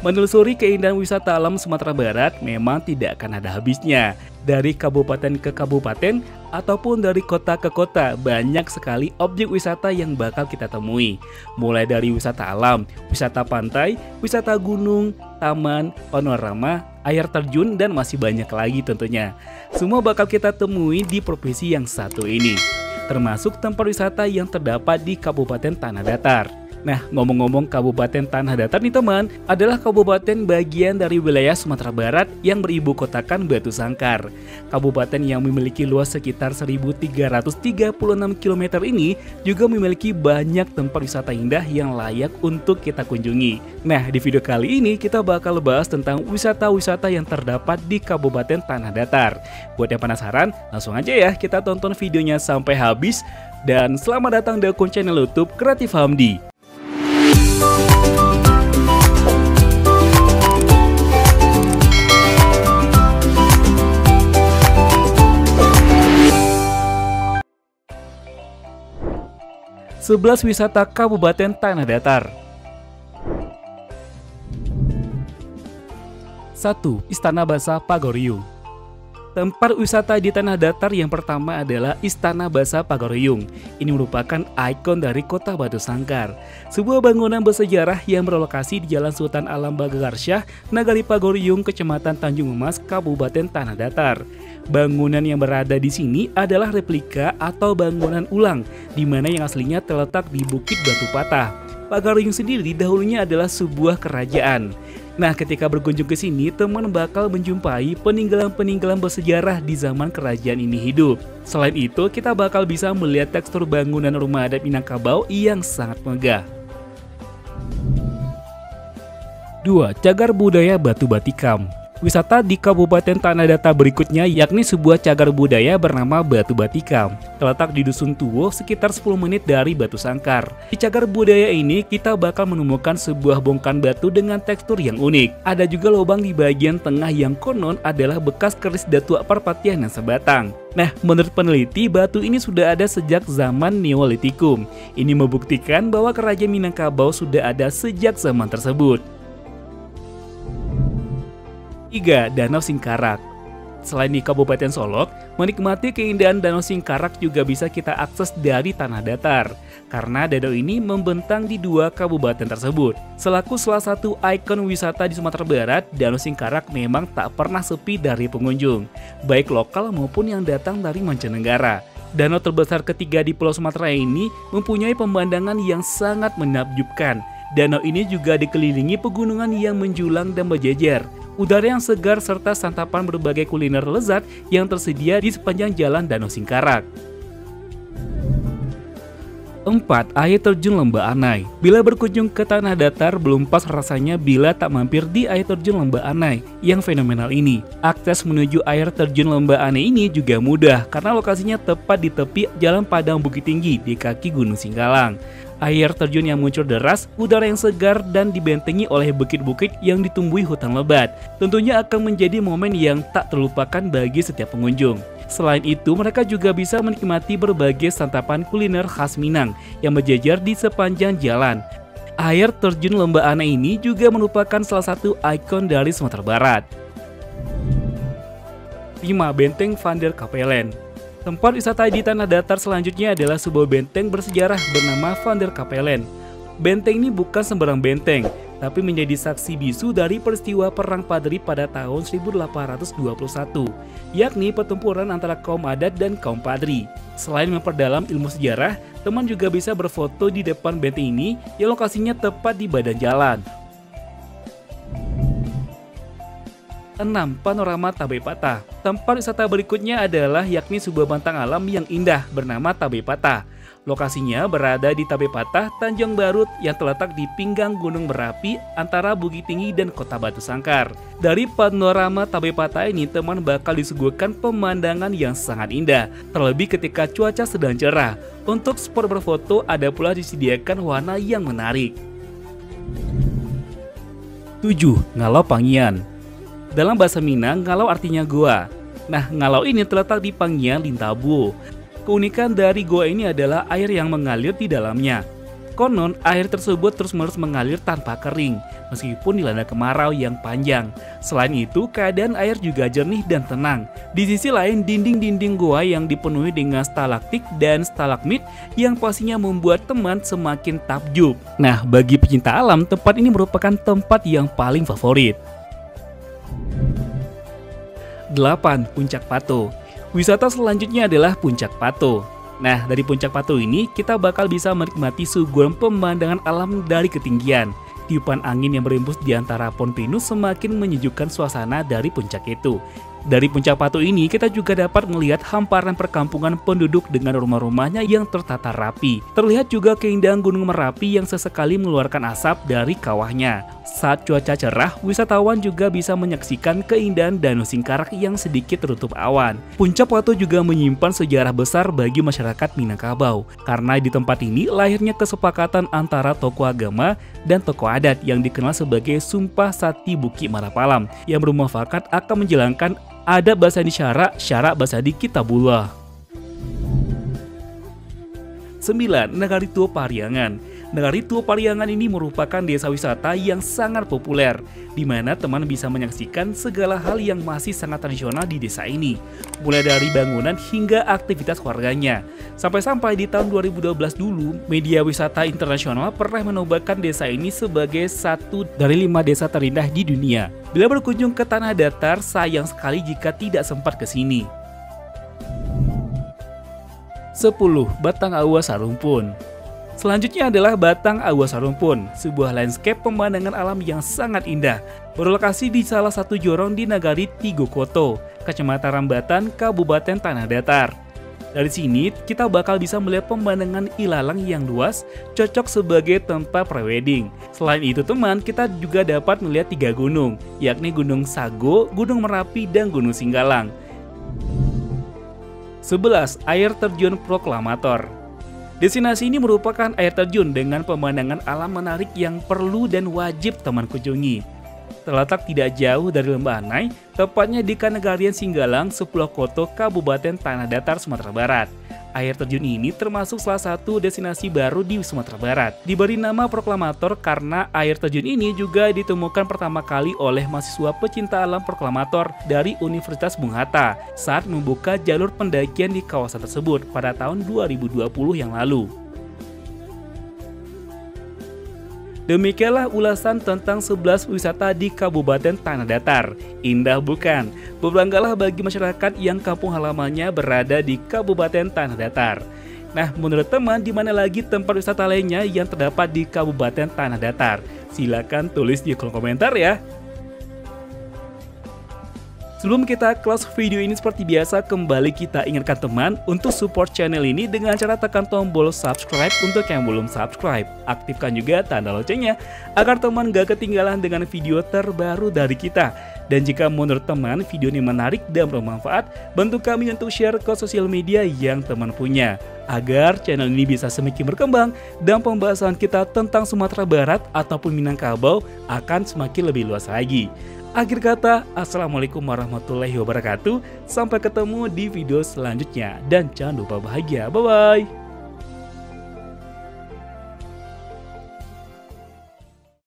Menelusuri keindahan wisata alam Sumatera Barat memang tidak akan ada habisnya. Dari kabupaten ke kabupaten ataupun dari kota ke kota, banyak sekali objek wisata yang bakal kita temui. Mulai dari wisata alam, wisata pantai, wisata gunung, taman, panorama, air terjun, dan masih banyak lagi tentunya. Semua bakal kita temui di provinsi yang satu ini, termasuk tempat wisata yang terdapat di Kabupaten Tanah Datar. Nah, ngomong-ngomong Kabupaten Tanah Datar nih teman, adalah kabupaten bagian dari wilayah Sumatera Barat yang beribu kotakan Batu Sangkar. Kabupaten yang memiliki luas sekitar 1.336 km ini juga memiliki banyak tempat wisata indah yang layak untuk kita kunjungi. Nah, di video kali ini kita bakal bahas tentang wisata-wisata yang terdapat di Kabupaten Tanah Datar. Buat yang penasaran, langsung aja ya kita tonton videonya sampai habis. Dan selamat datang di akun channel YouTube Kreatif Hamdi. Sebelas wisata Kabupaten Tanah Datar. 1. Istana Basa Pagoriung. Tempat wisata di Tanah Datar yang pertama adalah Istana Basa Pagoriung. Ini merupakan ikon dari kota Batu Sangkar, sebuah bangunan bersejarah yang berlokasi di Jalan Sultan Alam Bagagarsyah, Nagari Pagoriung, Kecamatan Tanjung Emas, Kabupaten Tanah Datar. Bangunan yang berada di sini adalah replika atau bangunan ulang, di mana yang aslinya terletak di Bukit Batu Patah. Pagoriung sendiri dahulunya adalah sebuah kerajaan. Nah, ketika berkunjung ke sini, teman bakal menjumpai peninggalan-peninggalan bersejarah di zaman kerajaan ini hidup. Selain itu, kita bakal bisa melihat tekstur bangunan rumah adat Minangkabau yang sangat megah. 2. Cagar Budaya Batu Batikam. Wisata di Kabupaten Tanah Datar berikutnya yakni sebuah cagar budaya bernama Batu Batikam. Terletak di Dusun Tuwo sekitar 10 menit dari Batu Sangkar. Di cagar budaya ini kita bakal menemukan sebuah bongkahan batu dengan tekstur yang unik. Ada juga lubang di bagian tengah yang konon adalah bekas keris Datuk Parpatian yang sebatang. Nah, menurut peneliti, batu ini sudah ada sejak zaman Neolitikum. Ini membuktikan bahwa kerajaan Minangkabau sudah ada sejak zaman tersebut. 3. Danau Singkarak. Selain di Kabupaten Solok, menikmati keindahan Danau Singkarak juga bisa kita akses dari Tanah Datar, karena danau ini membentang di dua kabupaten tersebut. Selaku salah satu ikon wisata di Sumatera Barat, Danau Singkarak memang tak pernah sepi dari pengunjung, baik lokal maupun yang datang dari mancanegara. Danau terbesar ketiga di Pulau Sumatera ini mempunyai pemandangan yang sangat menakjubkan. Danau ini juga dikelilingi pegunungan yang menjulang dan berjejer. Udara yang segar serta santapan berbagai kuliner lezat yang tersedia di sepanjang jalan Danau Singkarak. 4. Air terjun Lembah Anai. Bila berkunjung ke Tanah Datar, belum pas rasanya bila tak mampir di air terjun Lembah Anai yang fenomenal ini. Akses menuju air terjun Lembah Anai ini juga mudah karena lokasinya tepat di tepi Jalan Padang Bukit Tinggi di kaki Gunung Singgalang. Air terjun yang muncul deras, udara yang segar, dan dibentengi oleh bukit-bukit yang ditumbuhi hutan lebat. Tentunya akan menjadi momen yang tak terlupakan bagi setiap pengunjung. Selain itu, mereka juga bisa menikmati berbagai santapan kuliner khas Minang yang berjejer di sepanjang jalan. Air terjun Lembah Anai ini juga merupakan salah satu ikon dari Sumatera Barat. 5. Benteng Van der Kapellen. Tempat wisata di Tanah Datar selanjutnya adalah sebuah benteng bersejarah bernama Van der Kapellen. Benteng ini bukan sembarang benteng, tapi menjadi saksi bisu dari peristiwa Perang Padri pada tahun 1821, yakni pertempuran antara kaum adat dan kaum Padri. Selain memperdalam ilmu sejarah, teman juga bisa berfoto di depan benteng ini yang lokasinya tepat di badan jalan. 6. Panorama Tabe Patah. Tempat wisata berikutnya adalah yakni sebuah bentang alam yang indah bernama Tabe Patah. Lokasinya berada di Tabe Patah, Tanjung Barut yang terletak di pinggang gunung berapi antara Bukit Tinggi dan Kota Batu Sangkar. Dari panorama Tabe Patah ini, teman bakal disuguhkan pemandangan yang sangat indah, terlebih ketika cuaca sedang cerah. Untuk spot berfoto ada pula disediakan warna yang menarik. 7. Ngalau Pangian. Dalam bahasa Minang, ngalau artinya goa. Nah, ngalau ini terletak di Pangian, Lintabuo. Keunikan dari goa ini adalah air yang mengalir di dalamnya. Konon, air tersebut terus-menerus mengalir tanpa kering, meskipun dilanda kemarau yang panjang. Selain itu, keadaan air juga jernih dan tenang. Di sisi lain, dinding-dinding gua yang dipenuhi dengan stalaktik dan stalagmit yang pastinya membuat teman semakin takjub. Nah, bagi pecinta alam, tempat ini merupakan tempat yang paling favorit. 8. Puncak Pato. Wisata selanjutnya adalah Puncak Pato. Nah, dari Puncak Pato ini kita bakal bisa menikmati suguhan pemandangan alam dari ketinggian. Tiupan angin yang berembus di antara pohon pinus semakin menyejukkan suasana dari puncak itu. Dari Puncak Pato ini kita juga dapat melihat hamparan perkampungan penduduk dengan rumah-rumahnya yang tertata rapi. Terlihat juga keindahan Gunung Merapi yang sesekali mengeluarkan asap dari kawahnya. Saat cuaca cerah, wisatawan juga bisa menyaksikan keindahan Danau Singkarak yang sedikit tertutup awan. Puncak Pato juga menyimpan sejarah besar bagi masyarakat Minangkabau, karena di tempat ini lahirnya kesepakatan antara tokoh agama dan tokoh adat yang dikenal sebagai Sumpah Sati Buki Marapalam, yang bermuafakat akan menjalankan adat Basadi Syarak Basadi Kitabullah. 9. Nagari Tua Pariangan. Nagari Tua Pariangan ini merupakan desa wisata yang sangat populer, di mana teman bisa menyaksikan segala hal yang masih sangat tradisional di desa ini, mulai dari bangunan hingga aktivitas warganya. Sampai-sampai di tahun 2012 dulu, media wisata internasional pernah menobatkan desa ini sebagai satu dari 5 desa terindah di dunia. Bila berkunjung ke Tanah Datar, sayang sekali jika tidak sempat ke sini. 10. Batang Awa Sarumpun. Selanjutnya adalah Batang Awa Sarumpun, sebuah landscape pemandangan alam yang sangat indah, berlokasi di salah satu jorong di Nagari Tigokoto, Kecamatan Rambatan, Kabupaten Tanah Datar. Dari sini, kita bakal bisa melihat pemandangan ilalang yang luas, cocok sebagai tempat prewedding. Selain itu teman, kita juga dapat melihat 3 gunung, yakni Gunung Sago, Gunung Merapi, dan Gunung Singgalang. 11. Air Terjun Proklamator. Destinasi ini merupakan air terjun dengan pemandangan alam menarik yang perlu dan wajib teman kunjungi. Terletak tidak jauh dari Lembah Anai, tepatnya di Kanegarian Singgalang, Sepuluh-Koto, Kabupaten Tanah Datar, Sumatera Barat. Air terjun ini termasuk salah satu destinasi baru di Sumatera Barat. Diberi nama Proklamator karena air terjun ini juga ditemukan pertama kali oleh mahasiswa pecinta alam proklamator dari Universitas Bung Hatta saat membuka jalur pendakian di kawasan tersebut pada tahun 2020 yang lalu. Demikianlah ulasan tentang 11 wisata di Kabupaten Tanah Datar. Indah bukan? Berbanggalah bagi masyarakat yang kampung halamannya berada di Kabupaten Tanah Datar. Nah, menurut teman, di mana lagi tempat wisata lainnya yang terdapat di Kabupaten Tanah Datar? Silakan tulis di kolom komentar ya. Sebelum kita close video ini seperti biasa, kembali kita ingatkan teman untuk support channel ini dengan cara tekan tombol subscribe untuk yang belum subscribe. Aktifkan juga tanda loncengnya agar teman gak ketinggalan dengan video terbaru dari kita. Dan jika menurut teman video ini menarik dan bermanfaat, bantu kami untuk share ke sosial media yang teman punya, agar channel ini bisa semakin berkembang dan pembahasan kita tentang Sumatera Barat ataupun Minangkabau akan semakin lebih luas lagi. Akhir kata, assalamualaikum warahmatullahi wabarakatuh. Sampai ketemu di video selanjutnya. Dan jangan lupa bahagia. Bye-bye.